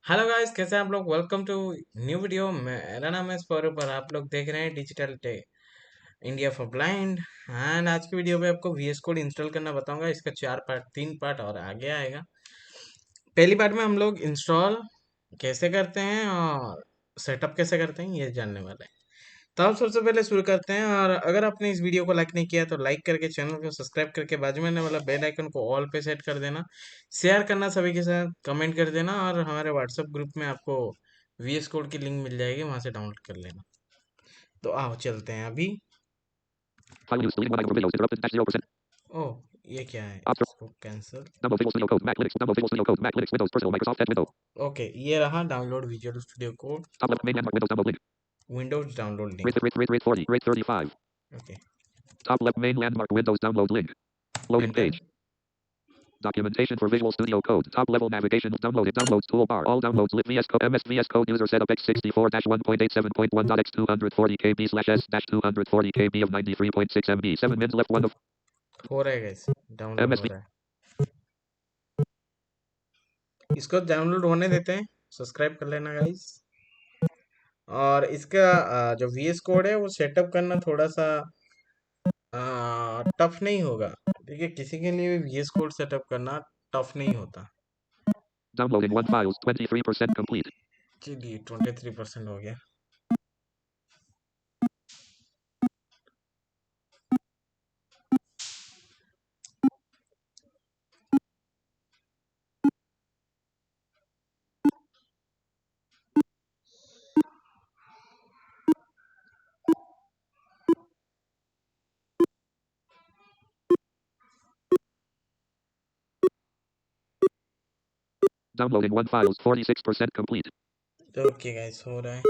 Hello guys, कैसे हैं आप लोग। Welcome to new video. मेरा नाम है स्वरूप और आप लोग देख रहे हैं डिजिटल टे इंडिया फॉर ब्लाइंड। एंड आज की वीडियो में आपको वीएस कोड इंस्टॉल करना बताऊंगा। इसका चार पार्ट, तीन पार्ट और आगे आएगा। पहली पार्ट में हम लोग इंस्टॉल कैसे करते हैं और सेटअप कैसे करते हैं ये जानने वाले हैं। तो आप सबसे पहले शुरू करते हैं। और अगर आपने इस वीडियो को लाइक नहीं किया तो लाइक करके चैनल को सब्सक्राइब करके बाजू में आने वाला बेल आइकन को ऑल पे सेट कर देना। शेयर करना सभी के साथ, कमेंट कर देना और हमारे व्हाट्सएप ग्रुप में आपको वीएस कोड की लिंक मिल जाएगी, वहां से डाउनलोड कर लेना। तो आओ चलते हैं अभी। File use deleting one item videos interrupted dash 0%. ओह, ये क्या है, Option. इसको cancel. Download Visual Studio Code Mac Linux. Download Visual Studio Code Mac Linux Windows Personal Microsoft Edge window. Okay, ये रहा download visual studio code. Top left main landmark Windows download link. Windows download link. Rate 40. Rate 35. Okay, Top left main landmark Windows download link. Loading enter. page. Documentation for Visual Studio Code. Top level navigation. Downloaded. Downloads toolbar. All downloads. Lit VS Code. MS VS Code user setup x64-1.87.1.x 240 KB slash s dash 240 KB of 93.6 MB. 7 mins left 1 of हो रहा है guys, download हो MSV. रहा है। इसको download होने देते हैं। सब्सक्राइब कर लेना गाइस। और इसका जो वीएस कोड है वो सेटअप करना थोड़ा सा टफ नहीं होगा। देखिए, किसी के लिए भी वीएस कोड सेटअप करना टफ नहीं होता। Downloading 1 files. 23% complete. चलिए, 23% हो गया। Downloading 1 files. 46% complete. Okay guys, हो रहा है।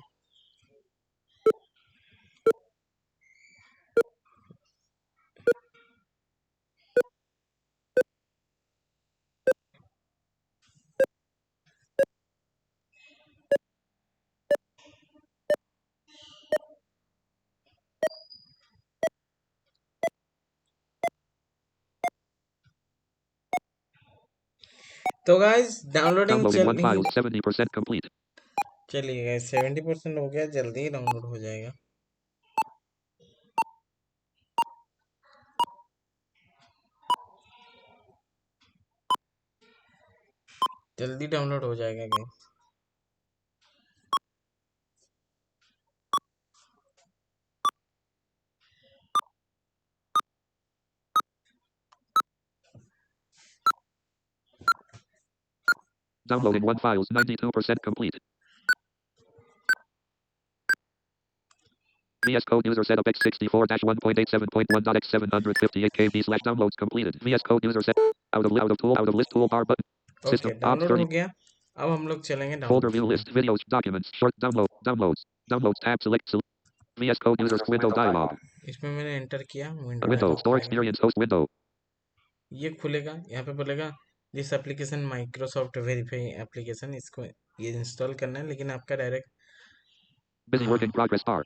तो गाइस डाउनलोडिंग Downloading चल 1 रही। files. 70% complete. चलिए गाइस, 70% हो गया, जल्दी ही डाउनलोड हो जाएगा। जल्दी डाउनलोड हो जाएगा guys. Downloading 1 files. 92% complete. VS Code user setup x64-1.87.1.x 758 KB slash downloads completed. VS Code user set out of list toolbar button. System okay, ops download 30 हो गया। अब हम लोग चलेंगे folder डाउनलोड्स view में। list videos documents short downloads tab select VS Code users window dialog इसमें मैंने enter किया, विंडो window डायलॉग store खुलेगा। experience host window ये खुलेगा, यहाँ पे बोलेगा this application Microsoft verify application. इसको ये इंस्टॉल करना है, लेकिन आपका direct busy work in progress bar.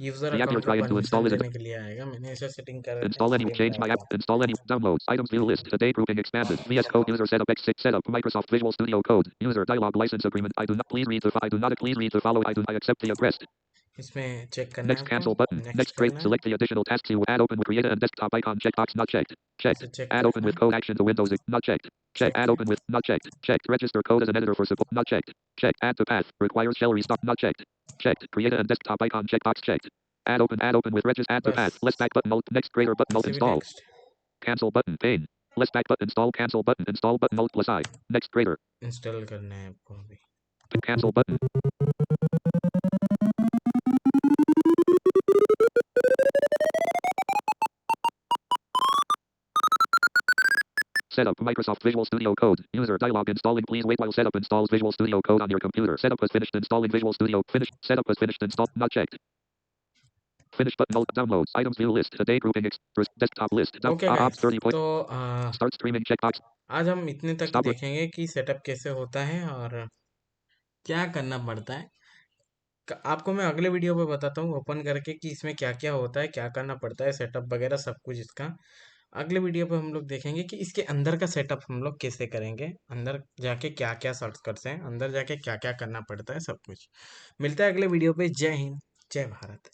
User The app you're account का trying to permission install isn't लेने के लिए आएगा। मैंने ऐसा सेटिंग कर रखा है, install any इसलिए change मैं my app ऐसा। install any downloads items view list today grouping expanded VS Code user setup x6 setup Microsoft Visual Studio Code user dialog license agreement I do not please read the I do not please read the follow I accept the request. इसमें check करना है Next आपको। cancel button. Next Next great. करना है, Select the additional tasks you add open with create and desktop icon checkbox not checked. Checked. इसे check Add कर open रखना with है। code action to Windows not checked. Check. Check Add है। open with not checked. Checked. Register code as an editor for support not checked. Checked. Add to path. Requires shell restart not checked. Checked. Create and desktop icon checkbox checked. Add open with register add to बस, path. Less back button alt next greater button alt इसे भी install. Next. Cancel button pane. Less back button install button alt plus I. Next greater. Install करना है आपको अभी। Cancel button. Setup Microsoft Visual Studio Code. User dialog installing. Please wait while setup installs Visual Studio Code on your computer. Setup was finished installing Visual Studio. Finished. Setup was finished installed. Not checked. Finish button alt downloads. Items view list. Today grouping desktop list. Okay Ops guys, 30 point. तो Start streaming checkbox. आज हम इतने तक ही Stop. देखेंगे कि setup कैसे होता है और क्या करना पड़ता है। आपको मैं अगले वीडियो पे बताता हूँ ओपन करके कि इसमें क्या क्या होता है, क्या करना पड़ता है, सेटअप वगैरह सब कुछ इसका। अगले वीडियो पे हम लोग देखेंगे कि इसके अंदर का सेटअप हम लोग कैसे करेंगे, अंदर जाके क्या क्या सर्च करते हैं, अंदर जाके क्या क्या करना पड़ता है, सब कुछ। मिलता है अगले वीडियो पे। जय हिंद, जय भारत।